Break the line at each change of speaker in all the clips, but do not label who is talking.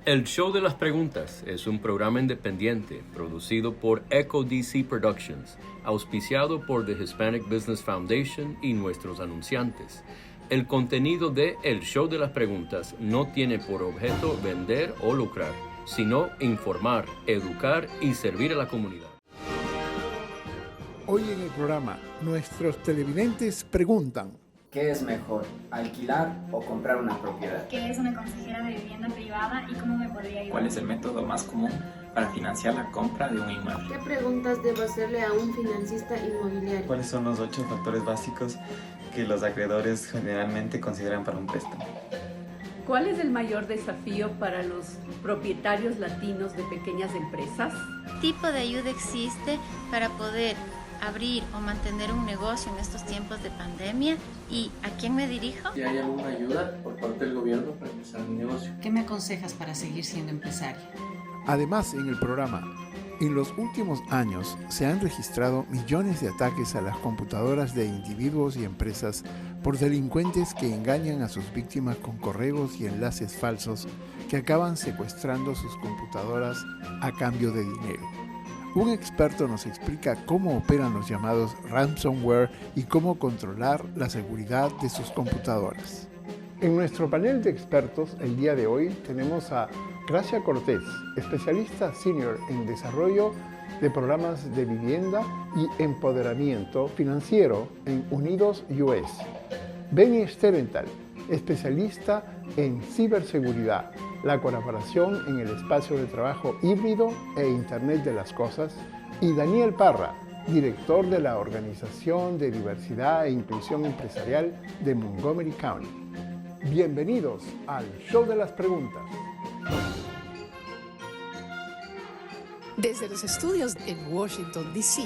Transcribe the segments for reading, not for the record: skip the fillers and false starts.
El Show de las Preguntas es un programa independiente producido por Echo DC Productions, auspiciado por The Hispanic Business Foundation y nuestros anunciantes. El contenido de El Show de las Preguntas no tiene por objeto vender o lucrar, sino informar, educar y servir a la comunidad.
Hoy en el programa, nuestros televidentes preguntan:
¿qué es mejor, alquilar o comprar una propiedad?
¿Qué es una consejera de vivienda privada y cómo me podría ayudar?
¿Cuál es el método más común para financiar la compra de un inmueble?
¿Qué preguntas debo hacerle a un financista inmobiliario?
¿Cuáles son los 8 factores básicos que los acreedores generalmente consideran para un préstamo?
¿Cuál es el mayor desafío para los propietarios latinos de pequeñas empresas?
¿Qué tipo de ayuda existe para poder abrir o mantener un negocio en estos tiempos de pandemia? ¿Y a quién me dirijo?
¿Y hay alguna ayuda por parte del gobierno para empezar un negocio?
¿Qué me aconsejas para seguir siendo empresaria?
Además, en el programa, en los últimos años se han registrado millones de ataques a las computadoras de individuos y empresas por delincuentes que engañan a sus víctimas con correos y enlaces falsos que acaban secuestrando sus computadoras a cambio de dinero. Un experto nos explica cómo operan los llamados ransomware y cómo controlar la seguridad de sus computadoras. En nuestro panel de expertos, el día de hoy, tenemos a Gracia Cortés, especialista senior en desarrollo de programas de vivienda y empoderamiento financiero en Unidos US. Benny Sterenthal, especialista en ciberseguridad, la colaboración en el espacio de trabajo híbrido e Internet de las Cosas, y Daniel Parra, director de la Organización de Diversidad e Inclusión Empresarial de Montgomery County. Bienvenidos al Show de las Preguntas.
Desde los estudios en Washington, D.C.,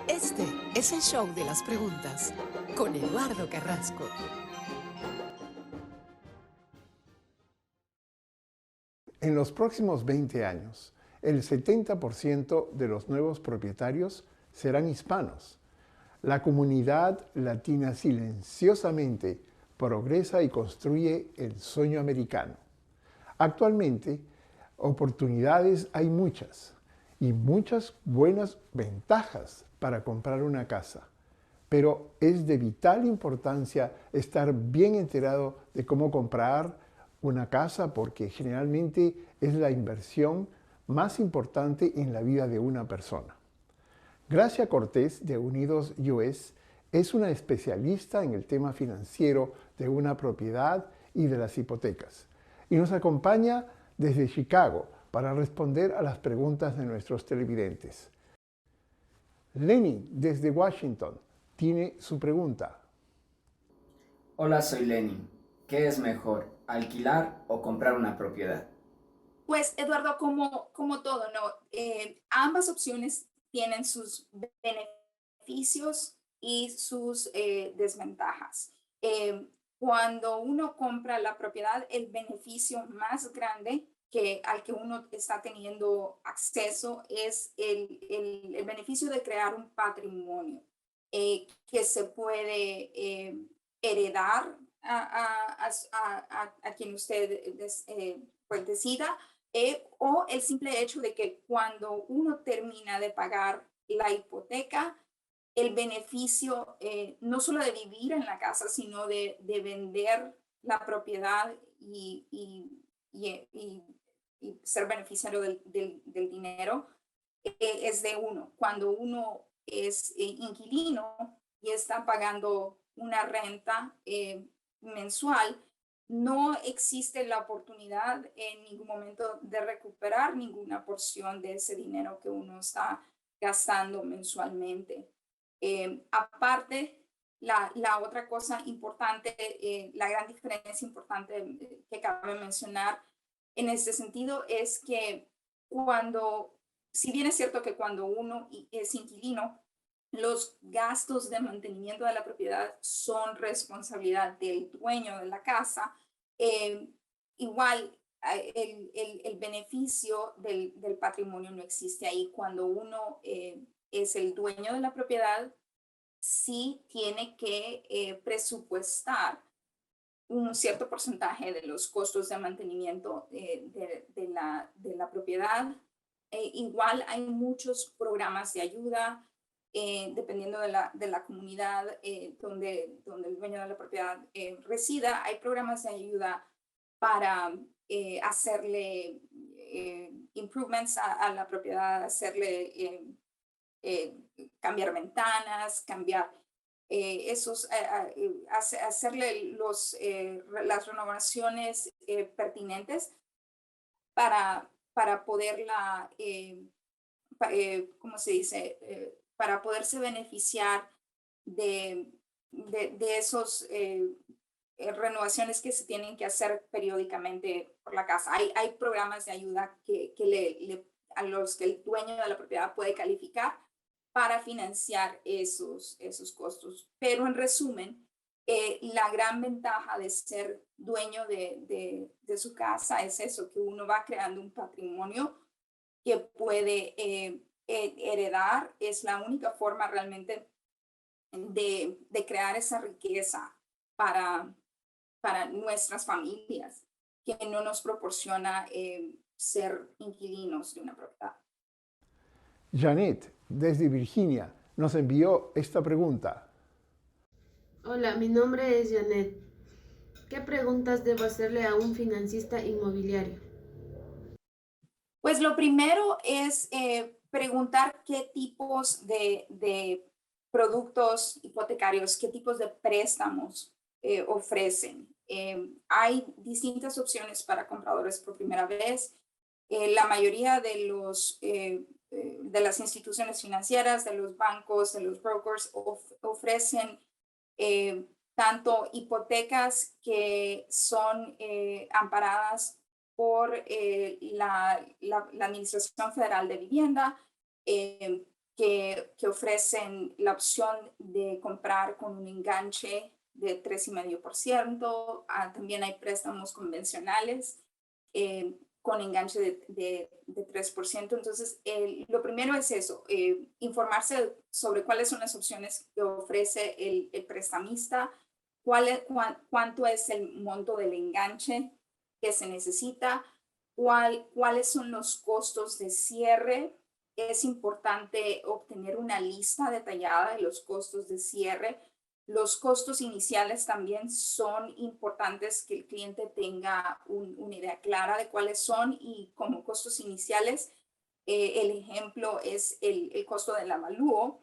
este es el Show de las Preguntas con Eduardo Carrasco.
En los próximos 20 años, el 70% de los nuevos propietarios serán hispanos. La comunidad latina silenciosamente progresa y construye el sueño americano. Actualmente, oportunidades hay muchas y muchas buenas ventajas para comprar una casa. Pero es de vital importancia estar bien enterado de cómo comprar una casa, porque generalmente es la inversión más importante en la vida de una persona. Gracia Cortés, de Unidos US, es una especialista en el tema financiero de una propiedad y de las hipotecas, y nos acompaña desde Chicago para responder a las preguntas de nuestros televidentes. Lenny, desde Washington, tiene su pregunta.
Hola, soy Lenny. ¿Qué es mejor, alquilar o comprar una propiedad?
Pues, Eduardo, como todo, ¿no? Ambas opciones tienen sus beneficios y sus desventajas. Cuando uno compra la propiedad, el beneficio más grande al que uno está teniendo acceso es el beneficio de crear un patrimonio que se puede heredar a quien usted pues decida, o el simple hecho de que cuando uno termina de pagar la hipoteca, el beneficio no solo de vivir en la casa, sino de vender la propiedad y ser beneficiario del dinero, es de uno. Cuando uno es inquilino y está pagando una renta mensual, no existe la oportunidad en ningún momento de recuperar ninguna porción de ese dinero que uno está gastando mensualmente. Aparte, la otra cosa importante, la gran diferencia importante que cabe mencionar en este sentido es que si bien es cierto que cuando uno es inquilino, los gastos de mantenimiento de la propiedad son responsabilidad del dueño de la casa, igual el beneficio del patrimonio no existe ahí. Cuando uno es el dueño de la propiedad, sí tiene que presupuestar un cierto porcentaje de los costos de mantenimiento de la propiedad. Igual hay muchos programas de ayuda, dependiendo de la comunidad donde el dueño de la propiedad resida. Hay programas de ayuda para hacerle improvements a la propiedad, hacerle cambiar ventanas, cambiar hacerle las renovaciones pertinentes para poderla, ¿cómo se dice? Para poderse beneficiar de esos renovaciones que se tienen que hacer periódicamente por la casa. Hay programas de ayuda a los que el dueño de la propiedad puede calificar para financiar esos costos. Pero en resumen, la gran ventaja de ser dueño de su casa es eso, que uno va creando un patrimonio que puede heredar. Es la única forma realmente de crear esa riqueza para nuestras familias, que no nos proporciona ser inquilinos de una propiedad.
Janet, desde Virginia, nos envió esta pregunta.
Hola, mi nombre es Janet. ¿Qué preguntas debo hacerle a un financista inmobiliario?
Pues lo primero es preguntar qué tipos de productos hipotecarios, qué tipos de préstamos ofrecen. Hay distintas opciones para compradores por primera vez. La mayoría de las instituciones financieras, de los bancos, de los brokers ofrecen tanto hipotecas que son amparadas por la Administración Federal de Vivienda, que ofrecen la opción de comprar con un enganche de 3,5%. También hay préstamos convencionales con enganche de 3%. Entonces, lo primero es eso, informarse sobre cuáles son las opciones que ofrece el prestamista, cuánto es el monto del enganche que se necesita, cuáles son los costos de cierre. Es importante obtener una lista detallada de los costos de cierre. Los costos iniciales también son importantes, que el cliente tenga una idea clara de cuáles son, y como costos iniciales, el ejemplo es el costo del avalúo,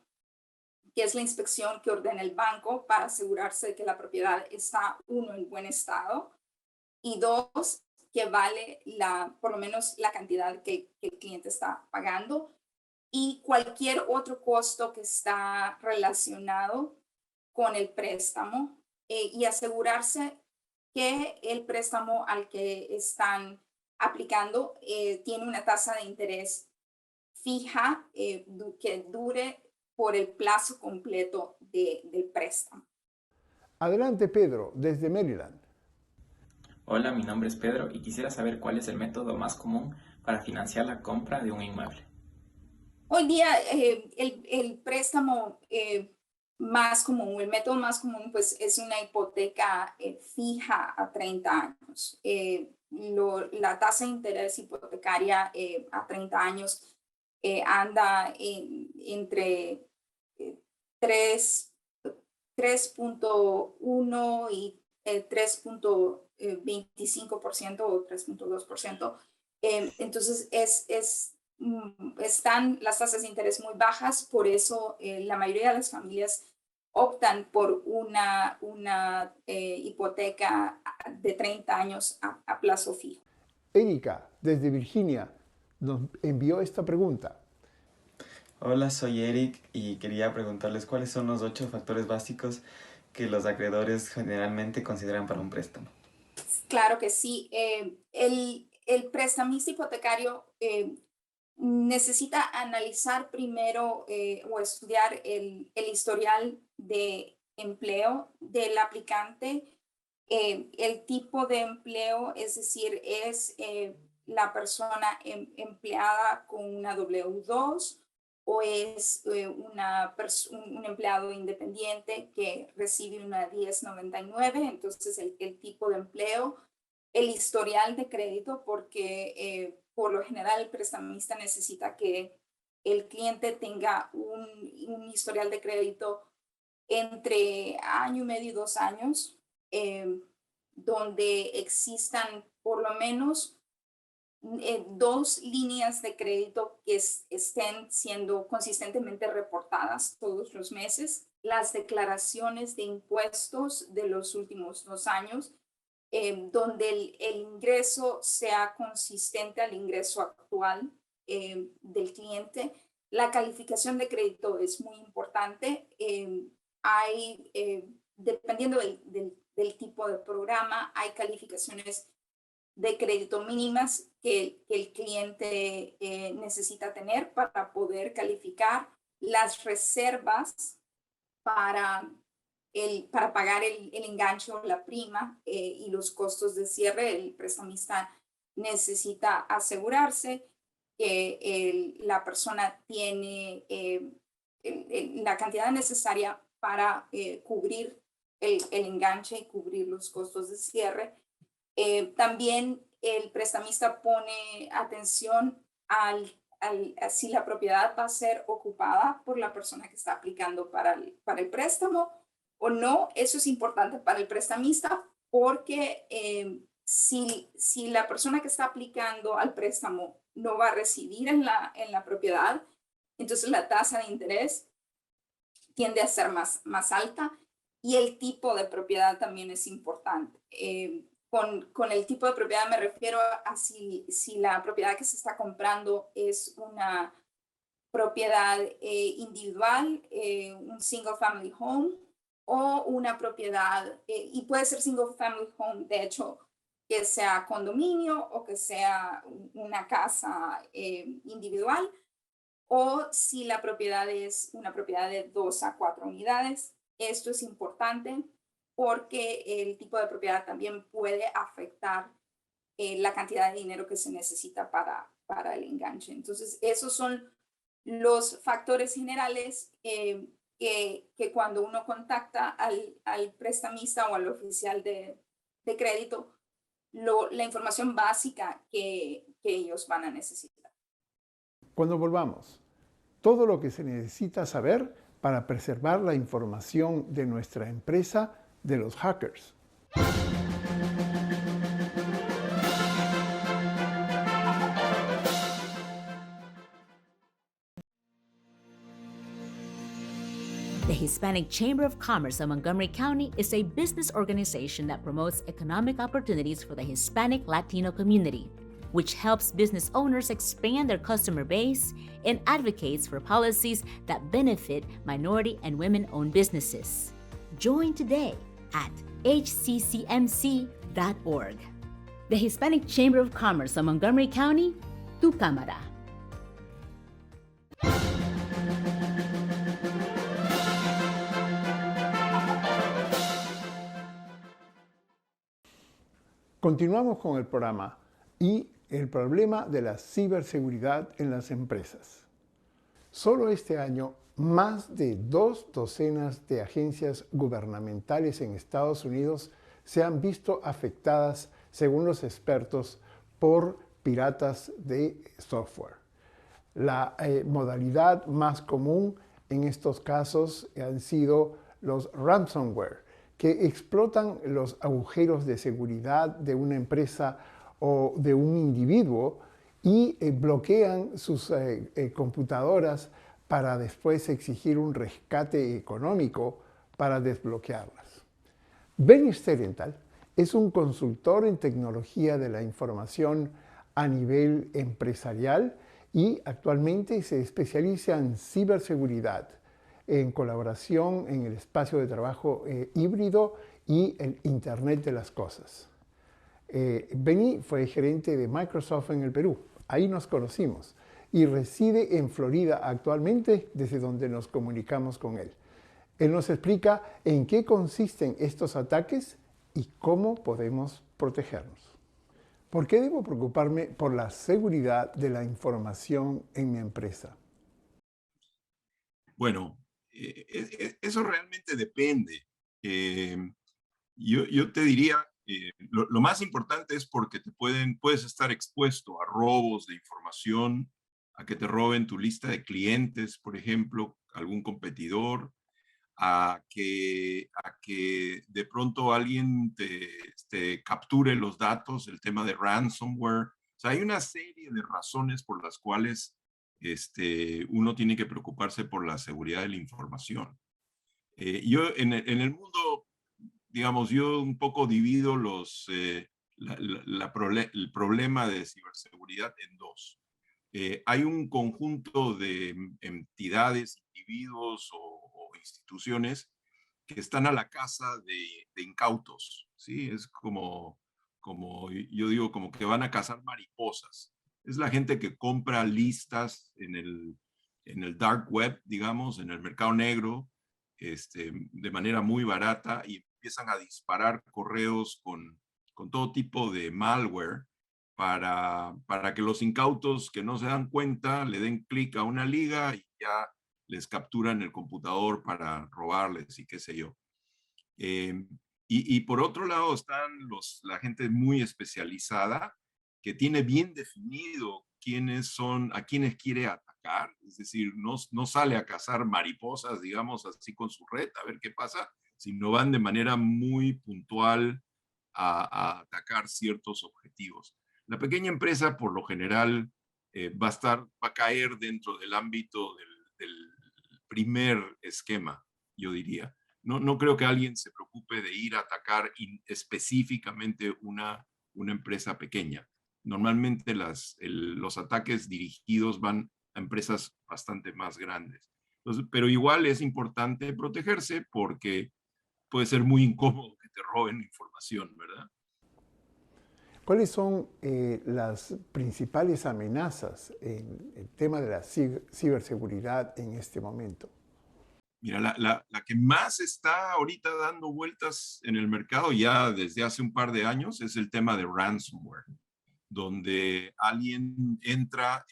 que es la inspección que ordena el banco para asegurarse de que la propiedad está, uno, en buen estado, y dos, que vale por lo menos la cantidad que el cliente está pagando, y cualquier otro costo que está relacionado con el préstamo, y asegurarse que el préstamo al que están aplicando tiene una tasa de interés fija que dure por el plazo completo del préstamo.
Adelante, Pedro, desde Maryland.
Hola, mi nombre es Pedro y quisiera saber cuál es el método más común para financiar la compra de un inmueble.
Hoy día el préstamo más común, el método más común, pues es una hipoteca fija a 30 años. La tasa de interés hipotecaria a 30 años anda entre 3.1 y 3.25% o 3.2%. Entonces están las tasas de interés muy bajas, por eso la mayoría de las familias optan por una hipoteca de 30 años a plazo fijo.
Erika, desde Virginia, nos envió esta pregunta.
Hola, soy Eric y quería preguntarles cuáles son los 8 factores básicos que los acreedores generalmente consideran para un préstamo.
Claro que sí. El prestamista hipotecario necesita analizar primero o estudiar el historial de empleo del aplicante, el tipo de empleo, es decir, es la persona empleada con una W2 o es un empleado independiente que recibe una 1099, entonces el tipo de empleo, el historial de crédito, porque por lo general el prestamista necesita que el cliente tenga un historial de crédito entre año y medio y 2 años, donde existan por lo menos 2 líneas de crédito que estén siendo consistentemente reportadas todos los meses, las declaraciones de impuestos de los últimos 2 años, donde el ingreso sea consistente al ingreso actual del cliente. La calificación de crédito es muy importante. Dependiendo del tipo de programa, hay calificaciones de crédito mínimas que el cliente necesita tener para poder calificar, las reservas para pagar el enganche o la prima y los costos de cierre. El prestamista necesita asegurarse que la persona tiene la cantidad necesaria para cubrir el enganche y cubrir los costos de cierre. También el prestamista pone atención a si la propiedad va a ser ocupada por la persona que está aplicando para el préstamo o no. Eso es importante para el prestamista porque si la persona que está aplicando al préstamo no va a residir en la propiedad, entonces la tasa de interés tiende a ser más alta, y el tipo de propiedad también es importante. Con el tipo de propiedad me refiero a si la propiedad que se está comprando es una propiedad individual, un single family home, o una propiedad, y puede ser single family home, de hecho, que sea condominio o que sea una casa individual, o si la propiedad es una propiedad de 2 a 4 unidades. Esto es importante porque el tipo de propiedad también puede afectar la cantidad de dinero que se necesita para el enganche. Entonces, esos son los factores generales que cuando uno contacta al prestamista o al oficial de crédito, la información básica que ellos van a necesitar.
Cuando volvamos, todo lo que se necesita saber para preservar la información de nuestra empresa de los hackers.
The Hispanic Chamber of Commerce of Montgomery County is a business organization that promotes economic opportunities for the Hispanic Latino community, which helps business owners expand their customer base and advocates for policies that benefit minority and women-owned businesses. Join today at hccmc.org. The Hispanic Chamber of Commerce of Montgomery County, tu cámara.
Continuamos con el programa y el problema de la ciberseguridad en las empresas. Solo este año, más de 2 docenas de agencias gubernamentales en Estados Unidos se han visto afectadas, según los expertos, por piratas de software. La modalidad más común en estos casos han sido los ransomware, que explotan los agujeros de seguridad de una empresa o de un individuo y bloquean sus computadoras para después exigir un rescate económico para desbloquearlas. Benny Sterenthal es un consultor en tecnología de la información a nivel empresarial y actualmente se especializa en ciberseguridad, en colaboración en el espacio de trabajo híbrido y el Internet de las Cosas. Benny fue gerente de Microsoft en el Perú, ahí nos conocimos, y reside en Florida actualmente, desde donde nos comunicamos con él. Él nos explica en qué consisten estos ataques y cómo podemos protegernos. ¿Por qué debo preocuparme por la seguridad de la información en mi empresa?
Bueno, eso realmente depende. Yo te diría, lo más importante es porque puedes estar expuesto a robos de información, a que te roben tu lista de clientes, por ejemplo, algún competidor, a que de pronto alguien te capture los datos, el tema de ransomware. O sea, hay una serie de razones por las cuales uno tiene que preocuparse por la seguridad de la información. Yo en el mundo, digamos, yo un poco divido el problema de ciberseguridad en dos. Hay un conjunto de entidades, individuos o instituciones que están a la caza de incautos, ¿sí? Es como yo digo, como que van a cazar mariposas. Es la gente que compra listas en el dark web, digamos, en el mercado negro, de manera muy barata, y empiezan a disparar correos con todo tipo de malware para que los incautos que no se dan cuenta le den clic a una liga y ya les capturan el computador para robarles y qué sé yo. Y por otro lado están la gente muy especializada que tiene bien definido a quienes quiere atacar. Es decir, no sale a cazar mariposas, digamos, así con su red, a ver qué pasa, sino van de manera muy puntual a atacar ciertos objetivos. La pequeña empresa, por lo general, va a caer dentro del ámbito del primer esquema, yo diría. No creo que alguien se preocupe de ir a atacar específicamente una empresa pequeña. Normalmente los ataques dirigidos van a empresas bastante más grandes. Entonces, pero igual es importante protegerse porque puede ser muy incómodo que te roben información, ¿verdad?
¿Cuáles son las principales amenazas en el tema de la ciberseguridad en este momento?
Mira, la que más está ahorita dando vueltas en el mercado ya desde hace un par de años es el tema de ransomware, donde alguien entra,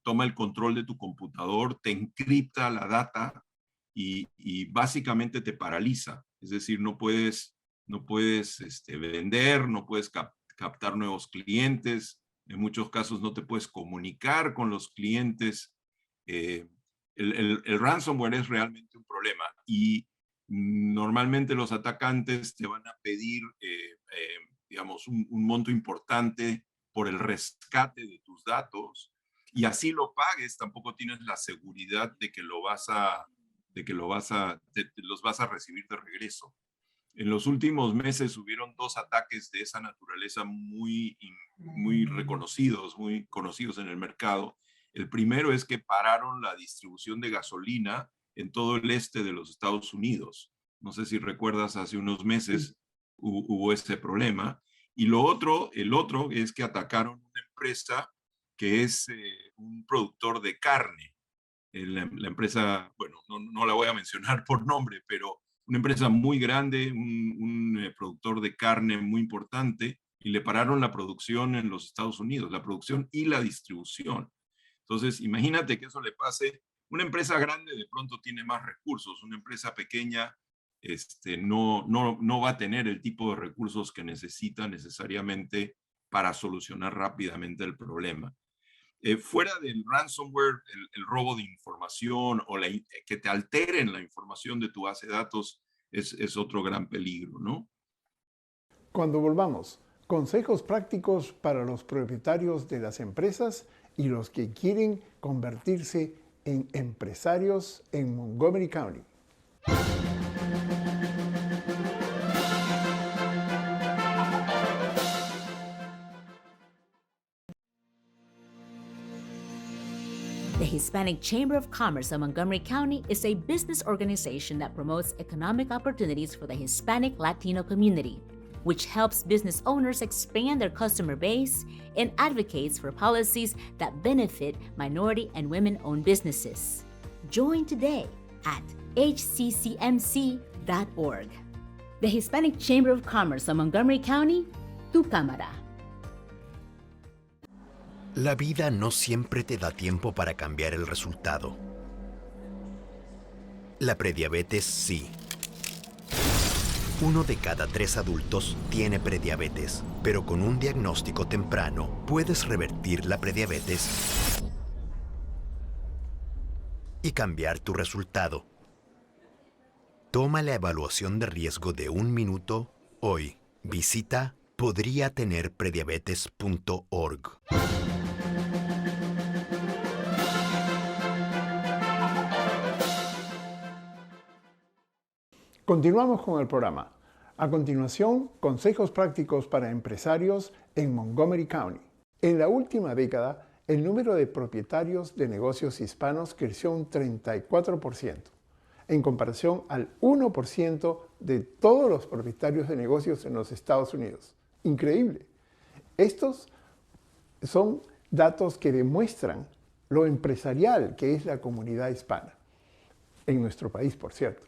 toma el control de tu computador, te encripta la data y básicamente te paraliza. Es decir, no puedes vender, no puedes captar nuevos clientes, en muchos casos no te puedes comunicar con los clientes. El ransomware es realmente un problema y normalmente los atacantes te van a pedir, digamos, un monto importante por el rescate de tus datos, y así lo pagues, tampoco tienes la seguridad de que los vas a recibir de regreso. En los últimos meses hubieron 2 ataques de esa naturaleza muy reconocidos, muy conocidos en el mercado. El primero es que pararon la distribución de gasolina en todo el este de los Estados Unidos. No sé si recuerdas, hace unos meses hubo ese problema. Y el otro es que atacaron una empresa que es un productor de carne. La empresa, bueno, no la voy a mencionar por nombre, pero una empresa muy grande, un productor de carne muy importante, y le pararon la producción en los Estados Unidos, la producción y la distribución. Entonces, imagínate que eso le pase. Una empresa grande de pronto tiene más recursos, una empresa pequeña no va a tener el tipo de recursos que necesita necesariamente para solucionar rápidamente el problema. Fuera del ransomware, el robo de información o que te alteren la información de tu base de datos es otro gran peligro, ¿no?
Cuando volvamos, consejos prácticos para los propietarios de las empresas y los que quieren convertirse en empresarios en Montgomery County.
The Hispanic Chamber of Commerce of Montgomery County is a business organization that promotes economic opportunities for the Hispanic Latino community, which helps business owners expand their customer base and advocates for policies that benefit minority and women-owned businesses. Join today at hccmc.org. The Hispanic Chamber of Commerce of Montgomery County, tu cámara.
La vida no siempre te da tiempo para cambiar el resultado. La prediabetes sí. 1 de cada 3 adultos tiene prediabetes, pero con un diagnóstico temprano puedes revertir la prediabetes y cambiar tu resultado. Toma la evaluación de riesgo de 1 minuto hoy. Visita podriatenerprediabetes.org.
Continuamos con el programa. A continuación, consejos prácticos para empresarios en Montgomery County. En la última década, el número de propietarios de negocios hispanos creció un 34%, en comparación al 1% de todos los propietarios de negocios en los Estados Unidos. Increíble. Estos son datos que demuestran lo empresarial que es la comunidad hispana, en nuestro país, por cierto.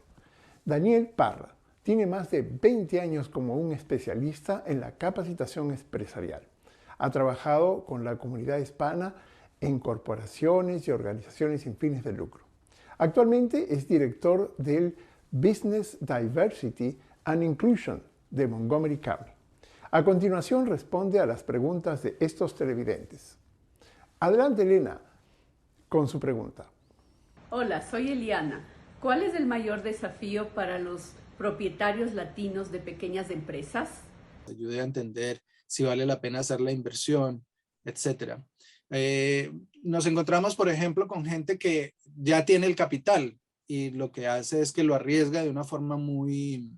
Daniel Parra tiene más de 20 años como un especialista en la capacitación empresarial. Ha trabajado con la comunidad hispana en corporaciones y organizaciones sin fines de lucro. Actualmente es director del Business Diversity and Inclusion de Montgomery County. A continuación responde a las preguntas de estos televidentes. Adelante, Elena, con su pregunta.
Hola, soy Eliana. ¿Cuál es el mayor desafío para los propietarios latinos de pequeñas empresas?
Ayude a entender si vale la pena hacer la inversión, etc. Nos encontramos, por ejemplo, con gente que ya tiene el capital y lo que hace es que lo arriesga de una forma muy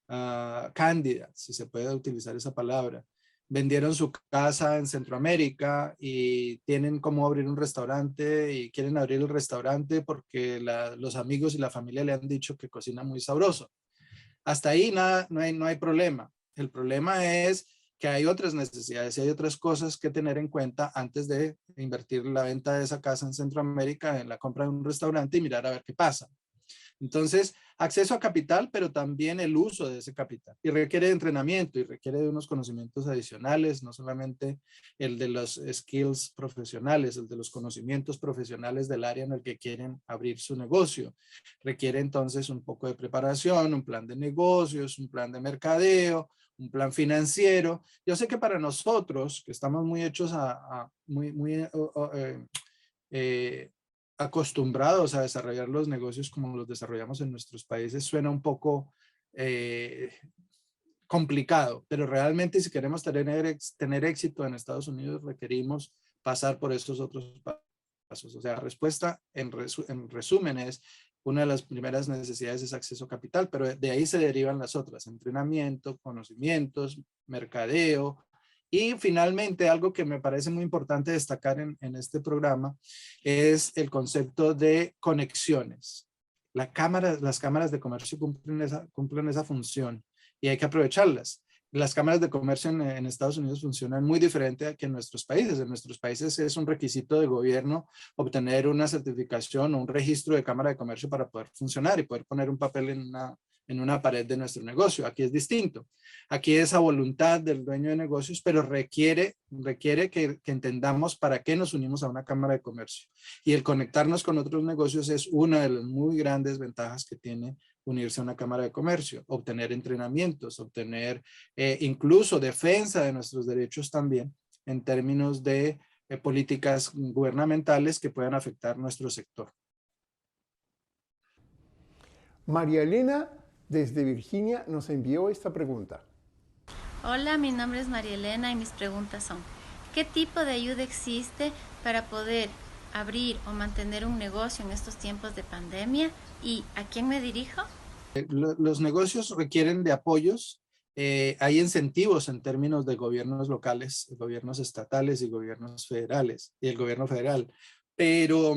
cándida, si se puede utilizar esa palabra. Vendieron su casa en Centroamérica y tienen cómo abrir un restaurante y quieren abrir el restaurante porque los amigos y la familia le han dicho que cocina muy sabroso. Hasta ahí no hay problema. El problema es que hay otras necesidades y hay otras cosas que tener en cuenta antes de invertir en la venta de esa casa en Centroamérica, en la compra de un restaurante y mirar a ver qué pasa. Entonces, acceso a capital, pero también el uso de ese capital. Y requiere de entrenamiento y requiere de unos conocimientos adicionales, no solamente el de los skills profesionales, el de los conocimientos profesionales del área en el que quieren abrir su negocio. Requiere entonces un poco de preparación, un plan de negocios, un plan de mercadeo, un plan financiero. Yo sé que para nosotros, que estamos muy hechos acostumbrados a desarrollar los negocios como los desarrollamos en nuestros países, suena un poco complicado, pero realmente si queremos tener éxito en Estados Unidos requerimos pasar por esos otros pasos. O sea, la respuesta en resumen es, una de las primeras necesidades es acceso a capital, pero de ahí se derivan las otras: entrenamiento, conocimientos, mercadeo. Y finalmente, algo que me parece muy importante destacar en este programa es el concepto de conexiones. Las cámaras de comercio cumplen esa función y hay que aprovecharlas. Las cámaras de comercio en Estados Unidos funcionan muy diferente que en nuestros países. En nuestros países es un requisito de gobierno obtener una certificación o un registro de cámara de comercio para poder funcionar y poder poner un papel en una pared de nuestro negocio. Aquí es distinto. Aquí es a voluntad del dueño de negocios, pero requiere que entendamos para qué nos unimos a una cámara de comercio. Y el conectarnos con otros negocios es una de las muy grandes ventajas que tiene unirse a una cámara de comercio. Obtener entrenamientos, obtener incluso defensa de nuestros derechos también en términos de políticas gubernamentales que puedan afectar nuestro sector.
María Elena, desde Virginia, nos envió esta pregunta.
Hola, mi nombre es María Elena y mis preguntas son: ¿qué tipo de ayuda existe para poder abrir o mantener un negocio en estos tiempos de pandemia? ¿Y a quién me dirijo?
Los negocios requieren de apoyos. Hay incentivos en términos de gobiernos locales, gobiernos estatales y gobiernos federales, y el gobierno federal. Pero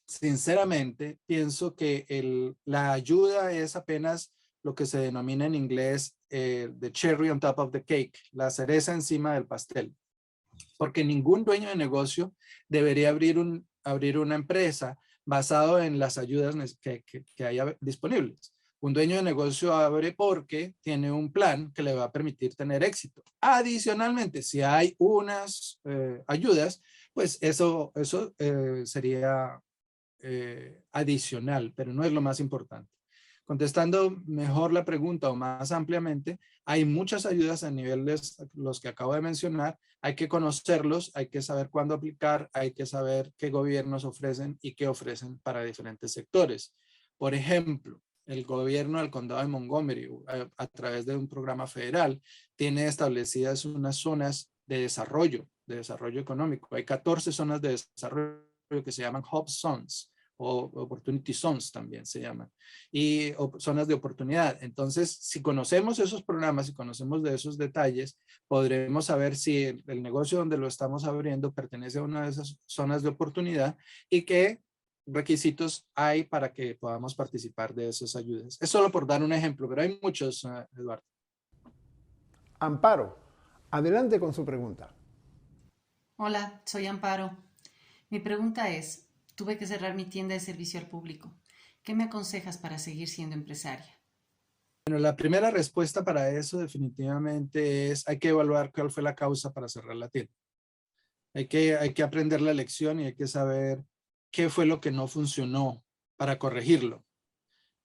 sinceramente, pienso que la ayuda es apenas lo que se denomina en inglés the cherry on top of the cake, la cereza encima del pastel. Porque ningún dueño de negocio debería abrir una empresa basado en las ayudas que haya disponibles. Un dueño de negocio abre porque tiene un plan que le va a permitir tener éxito. Adicionalmente, si hay unas ayudas, pues eso sería adicional, pero no es lo más importante. Contestando mejor la pregunta o más ampliamente, hay muchas ayudas a niveles los que acabo de mencionar. Hay que conocerlos, hay que saber cuándo aplicar, hay que saber qué gobiernos ofrecen y qué ofrecen para diferentes sectores. Por ejemplo, el gobierno del condado de Montgomery, a través de un programa federal, tiene establecidas unas zonas de desarrollo económico. Hay 14 zonas de desarrollo que se llaman Hub Zones, o Opportunity Zones también se llaman, y zonas de oportunidad. Entonces, si conocemos esos programas, si conocemos de esos detalles, podremos saber si el negocio donde lo estamos abriendo pertenece a una de esas zonas de oportunidad y qué requisitos hay para que podamos participar de esas ayudas. Es solo por dar un ejemplo, pero hay muchos, Eduardo.
Amparo, adelante con su pregunta.
Hola, soy Amparo. Mi pregunta es, tuve que cerrar mi tienda de servicio al público. ¿Qué me aconsejas para seguir siendo empresaria?
Bueno, la primera respuesta para eso definitivamente es, hay que evaluar cuál fue la causa para cerrar la tienda. Hay que aprender la lección y hay que saber qué fue lo que no funcionó para corregirlo.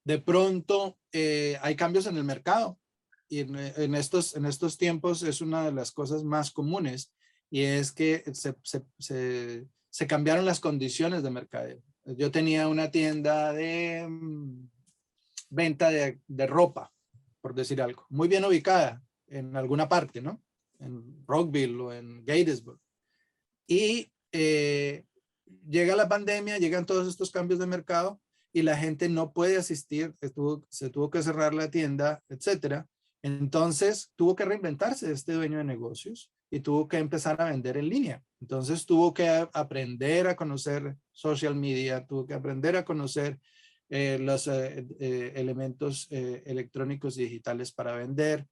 De pronto hay cambios en el mercado y en estos tiempos es una de las cosas más comunes y es que se cambiaron las condiciones de mercadeo. Yo tenía una tienda de venta de ropa, por decir algo, muy bien ubicada en alguna parte, ¿no? En Rockville o en Gatesburg. Y llega la pandemia, llegan todos estos cambios de mercado y la gente no puede asistir, se tuvo que cerrar la tienda, etcétera. Entonces tuvo que reinventarse este dueño de negocios y tuvo que empezar a vender en línea. Entonces tuvo que aprender a conocer social media, tuvo que aprender a conocer los elementos electrónicos y digitales para vender.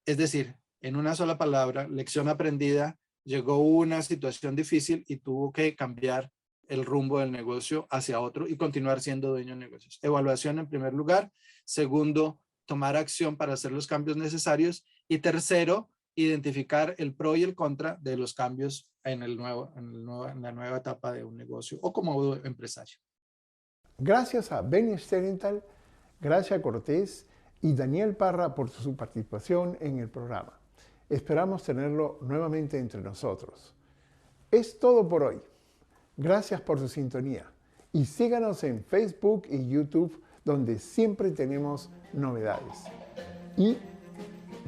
Es decir, en una sola palabra, lección aprendida, llegó una situación difícil y tuvo que cambiar el rumbo del negocio hacia otro y continuar siendo dueño de negocios. Evaluación en primer lugar. Segundo, tomar acción para hacer los cambios necesarios. Y tercero, identificar el pro y el contra de los cambios en la nueva etapa de un negocio o como empresario.
Gracias a Benny Sterenthal, Gracia Cortés y Daniel Parra por su participación en el programa. Esperamos tenerlo nuevamente entre nosotros. Es todo por hoy. Gracias por su sintonía y síganos en Facebook y YouTube, donde siempre tenemos novedades y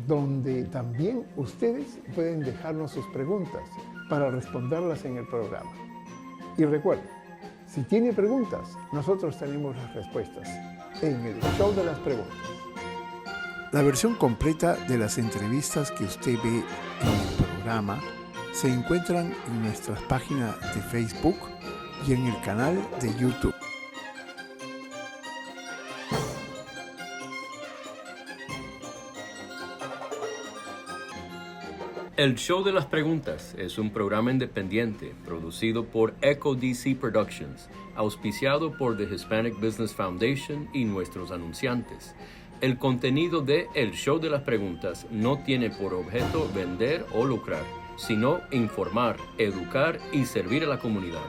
donde también ustedes pueden dejarnos sus preguntas para responderlas en el programa. Y recuerden, si tiene preguntas, nosotros tenemos las respuestas en el Show de las Preguntas. La versión completa de las entrevistas que usted ve en el programa se encuentran en nuestras páginas de Facebook y en el canal de YouTube.
El Show de las Preguntas es un programa independiente producido por Echo DC Productions, auspiciado por The Hispanic Business Foundation y nuestros anunciantes. El contenido de El Show de las Preguntas no tiene por objeto vender o lucrar, sino informar, educar y servir a la comunidad.